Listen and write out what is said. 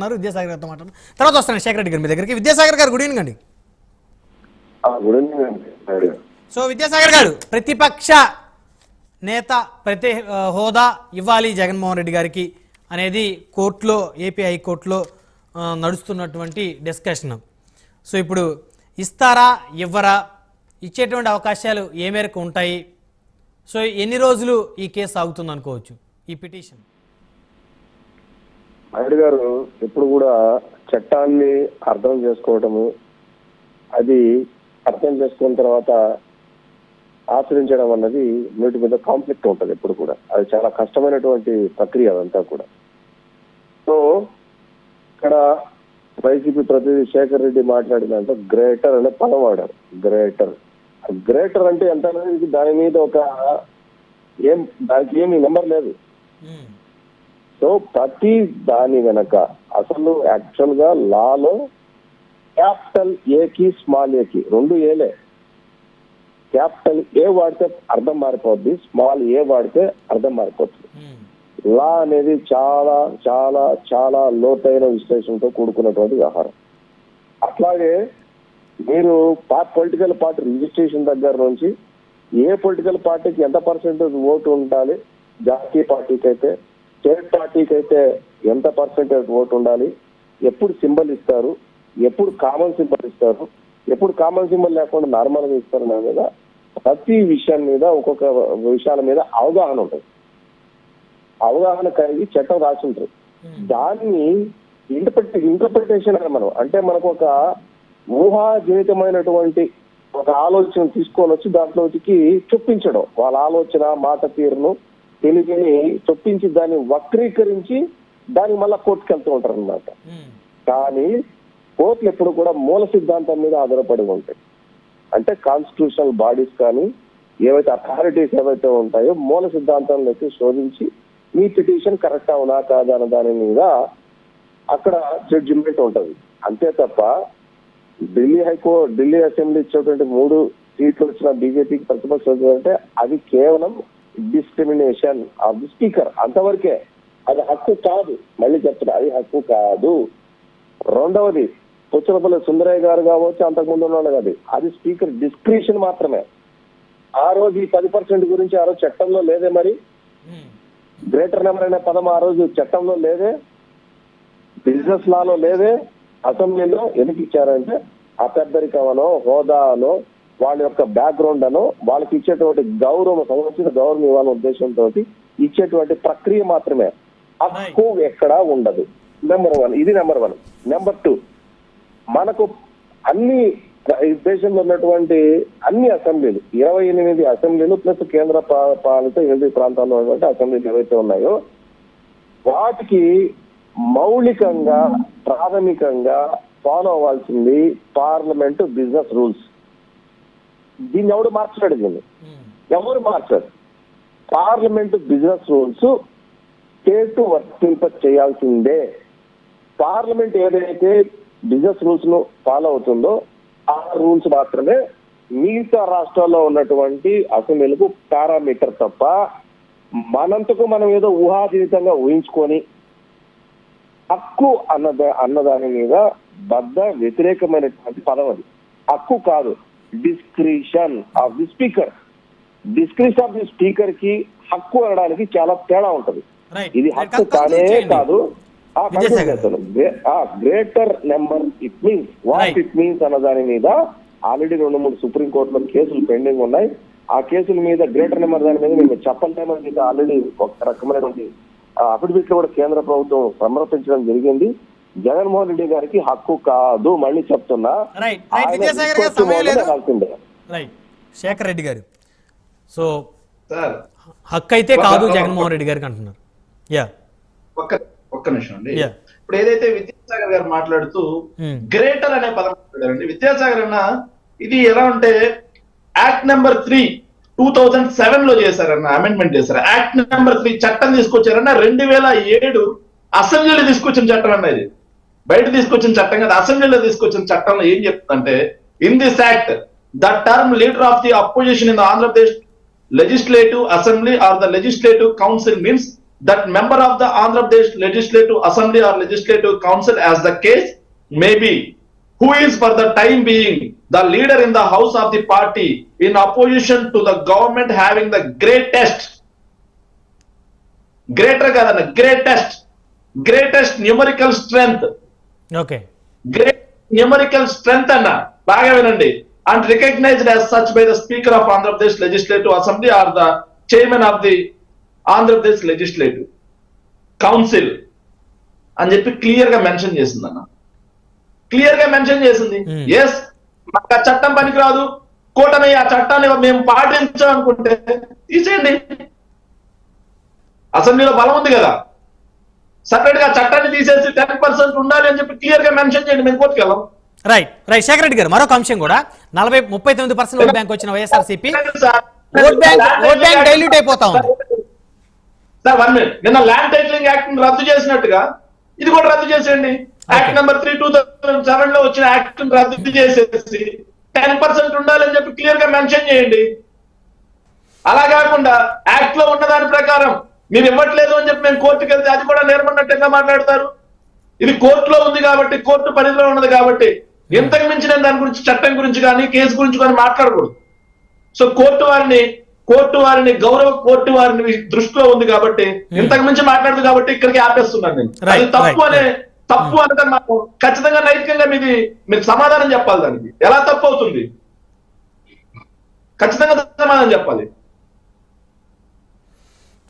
విద్యాసాగర్ గారితో మాట్లాడు తర్వాత వస్తాను శేఖర్ రెడ్డి గారి మీ దగ్గరికి. విద్యాసాగర్ గారు గుడ్ ఈవినింగ్ అండి. గుడ్ ఈవినింగ్ అండి. సో విద్యాసాగర్ గారు, ప్రతిపక్ష నేత ప్రతి హోదా ఇవ్వాలి జగన్మోహన్ రెడ్డి గారికి అనేది కోర్టులో, ఏపీ హైకోర్టులో నడుస్తున్నటువంటి డిస్కషన్. సో ఇప్పుడు ఇస్తారా ఇవ్వరా, ఇచ్చేటువంటి అవకాశాలు ఏ మేరకు ఉంటాయి, సో ఎన్ని రోజులు ఈ కేసు సాగుతుంది అనుకోవచ్చు ఈ పిటిషన్? నాయుడు గారు ఎప్పుడు కూడా చట్టాన్ని అర్థం చేసుకోవటము, అది అర్థం చేసుకున్న తర్వాత ఆచరించడం అన్నది వీటి మీద కాన్ఫ్లిక్ట్ ఉంటుంది. ఎప్పుడు కూడా అది చాలా కష్టమైనటువంటి ప్రక్రియ అదంతా కూడా. సో ఇక్కడ వైసీపీ ప్రతినిధి శేఖర్ రెడ్డి మాట్లాడినంటే గ్రేటర్ అనే పదం వాడారు. గ్రేటర్ అంటే ఎంత అనేది దాని మీద ఒక దానికి ఏమి నెంబర్ లేదు. సో ప్రతి దాని వెనక అసలు యాక్చువల్ గా లాలో క్యాపిటల్ ఏకి స్మాల్ ఏకి రెండు ఏలే. క్యాపిటల్ ఏ వాడితే అర్థం మారిపోద్ది, స్మాల్ ఏ వాడితే అర్థం మారిపోతుంది. లా అనేది చాలా చాలా చాలా లోతైన విశ్లేషణతో కూడుకున్నటువంటి వ్యవహారం. అట్లాగే మీరు పొలిటికల్ పార్టీ రిజిస్ట్రేషన్ దగ్గర నుంచి ఏ పొలిటికల్ పార్టీకి ఎంత పర్సెంటేజ్ ఓటు ఉండాలి, జాతీయ పార్టీకి అయితే, స్టేట్ పార్టీకి అయితే ఎంత పర్సెంటేజ్ ఓటు ఉండాలి, ఎప్పుడు సింబల్ ఇస్తారు, ఎప్పుడు కామన్ సింబల్ ఇస్తారు, ఎప్పుడు కామన్ సింబల్ లేకుండా నార్మల్ గా ఇస్తారు అనే మీద ప్రతి విషయం మీద ఒక్కొక్క విషయాల మీద అవగాహన ఉంటుంది. అవగాహన కలిగి చట్టం రాసి ఉంటుంది. దాన్ని ఇంటర్ప్రిటేషన్ అని మనం అంటే మనకు ఒక ఊహాజనితమైనటువంటి ఒక ఆలోచన తీసుకొని వచ్చి దాంట్లోకి చొప్పించడం, వాళ్ళ ఆలోచన మాట తీరును తెలివిని చొప్పించి దాన్ని వక్రీకరించి దానికి మళ్ళా కోర్టుకు వెళ్తూ ఉంటారు అన్నమాట. కానీ కోర్టులు ఎప్పుడు కూడా మూల సిద్ధాంతం మీద ఆధారపడి ఉంటాయి. అంటే కాన్స్టిట్యూషనల్ బాడీస్ కానీ ఏవైతే అథారిటీస్ ఏవైతే ఉంటాయో మూల సిద్ధాంతంలోకి శోధించి మీ పిటిషన్ కరెక్ట్ అవునా కాదా అన్న దాని మీద అక్కడ జడ్జిమెంట్ ఉంటుంది. అంతే తప్ప ఢిల్లీ అసెంబ్లీ ఇచ్చేటువంటి 3 సీట్లు వచ్చిన బీజేపీకి ప్రతిపక్షం అంటే అది కేవలం డిస్క్రిమినేషన్ ఆఫ్ ది స్పీకర్, అంతవరకే. అది హక్కు కాదు. మళ్ళీ చెప్తున్నా, అది హక్కు కాదు. రెండవది పుచ్చలపల్లి సుందరయ్య గారు కావచ్చు, అంతకుముందు ఉన్నాడు కాదు, అది స్పీకర్ డిస్క్రిషన్ మాత్రమే. ఆ రోజు ఈ 10% గురించి ఆ రోజు చట్టంలో లేదే, మరి గ్రేటర్ నెంబర్ అనే పదం ఆ రోజు చట్టంలో లేదే, బిజినెస్ లాలో లేదే. అసెంబ్లీలో ఎందుకు ఇచ్చారంటే అపెద్దరికమనో, హోదానో, వాళ్ళ యొక్క బ్యాక్గ్రౌండ్ అనో, వాళ్ళకి ఇచ్చేటువంటి గౌరవం, సంబంధించిన గౌరవం ఇవ్వాలనే ఉద్దేశంతో ఇచ్చేటువంటి ప్రక్రియ మాత్రమే. హక్కు ఎక్కడా ఉండదు. నెంబర్ 1 ఇది. నెంబర్ 1. నెంబర్ 2, మనకు అన్ని దేశంలో ఉన్నటువంటి అన్ని అసెంబ్లీలు 28 అసెంబ్లీలు ప్లస్ కేంద్ర పాలిత 8 ప్రాంతాల్లో ఉన్నటువంటి అసెంబ్లీలు ఏవైతే ఉన్నాయో వాటికి మౌలికంగా ప్రాథమికంగా ఫాలో అవ్వాల్సింది పార్లమెంట్ బిజినెస్ రూల్స్. దీన్ని ఎవరు మార్చాడు? ఎవరు మార్చారు? పార్లమెంట్ బిజినెస్ రూల్స్ స్టేట్ వర్తింప చేయాల్సిందే. పార్లమెంట్ ఏదైతే బిజినెస్ రూల్స్ ను ఫాలో అవుతుందో ఆ రూల్స్ మాత్రమే మిగతా రాష్ట్రాల్లో ఉన్నటువంటి అసెంబ్లీలకు పారామీటర్ తప్ప మనంతకు మనం ఏదో ఊహాజనితంగా ఊహించుకొని హక్కు అన్నదాని మీద వ్యతిరేకమైనటువంటి పదం అది. హక్కు కాదు, discretion of the speaker. Discretion of the speaker కి హక్కు అనడానికి చాలా తేడా ఉంటది. ఇది హక్కు కానే కాదు. Greater number it means what it means అన్న దాని మీద ఆల్రెడీ 2-3 సుప్రీంకోర్టులో కేసులు పెండింగ్ ఉన్నాయి. ఆ కేసుల మీద గ్రేటర్ నెంబర్ దాని మీద మేము చెప్పలేమని మీద ఆల్రెడీ ఒక రకమైనటువంటి అఫిడవిట్ లో కూడా కేంద్ర ప్రభుత్వం సమర్పించడం జరిగింది. జగన్మోహన్ రెడ్డి గారికి హక్కు కాదు, మళ్ళీ చెప్తున్నా. శేఖర్ రెడ్డి గారు, సో హక్కు అయితే కాదు జగన్మోహన్ రెడ్డి గారికి అంటున్నారు. ఒక్క నిమిషం అండి. ఇప్పుడు ఏదైతే విద్యాసాగర్ గారు మాట్లాడుతూ గ్రేటర్ అనే పదం మాట్లాడారండి. విద్యాసాగర్ అన్న ఇది ఎలా ఉంటే యాక్ట్ నెంబర్ 3 2007 లో చేశారన్న, అమెండ్మెంట్ చేశారు. యాక్ట్ నెంబర్ 3 చట్టం తీసుకొచ్చారన్న 2007 అసెంబ్లీలో తీసుకొచ్చిన చట్టం అన్న. ఇది బయట తీసుకొచ్చిన చట్టం కదా, అసెంబ్లీలో తీసుకొచ్చిన చట్టంలో ఏం చెప్తుందంటే, in this act the term leader of the opposition in the Andhra Pradesh legislative assembly or the legislative council means that member of the Andhra Pradesh Legislative Assembly or Legislative Council as the case may be, who is for the time being the leader in the house of the party in opposition to the government having the greatest numerical strength, okay great numerical strength అన్న బాగా వినండి, and recognized as such by the Speaker of Andhra Pradesh Legislative Assembly or the Chairman of the Andhra Pradesh Legislative Council అని చెప్పి clear గా mention చేసింది అన్న, clear గా mention చేసింది. ఎస్, మాకు ఆ చట్టం పనికిరాదు, కూటమి ఆ చట్టాన్ని మేము పాటించాలనుకుంటే తీసేయండి, అసెంబ్లీలో బలం ఉంది కదా, సపరేట్ గా చట్టాన్ని తీసేసి 10% ఉండాలి అని చెప్పి క్లియర్ గా మెన్షన్ చేయండి, మేము కోర్టుకు వెళ్ళాం. రైట్ రైట్ శేఖర్ రెడ్డి గారు, మరొక అంశం కూడా 39% ఓట్ బ్యాంక్ వచ్చిన వైఎస్ఆర్సీపీ ఓట్ బ్యాంక్ డైల్యూట్ అయిపోతా ఉంది. సార్ 1 minute, నిన్న ల్యాండ్ టైటిలింగ్ యాక్ట్ రద్దు చేసినట్టుగా ఇది కూడా రద్దు చేసేయండి. యాక్ట్ నెంబర్ 3 2007 లో వచ్చిన యాక్ట్ రద్దు చేసేసి 10% ఉండాలని చెప్పి క్లియర్ గా మెన్షన్ చేయండి. అలా కాకుండా యాక్ట్ లో ఉన్న దాని ప్రకారం మీరు ఇవ్వట్లేదు అని చెప్పి మేము కోర్టుకు వెళ్తే అది కూడా నేర్పడినట్టుగా మాట్లాడతారు. ఇది కోర్టులో ఉంది కాబట్టి, కోర్టు పరిధిలో ఉన్నది కాబట్టి ఇంతకు మించిన దాని గురించి, చట్టం గురించి కానీ కేసు గురించి కానీ మాట్లాడకూడదు. సో కోర్టు వారిని గౌరవ కోర్టు వారిని దృష్టిలో ఉంది కాబట్టి ఇంతకు మించి మాట్లాడదు కాబట్టి ఇక్కడికి ఆపేస్తున్నాను నేను. అది తప్పు అంటే మాకు ఖచ్చితంగా నైతికంగా మీరు సమాధానం చెప్పాలి. దానికి ఎలా తప్పు అవుతుంది ఖచ్చితంగా సమాధానం చెప్పాలి.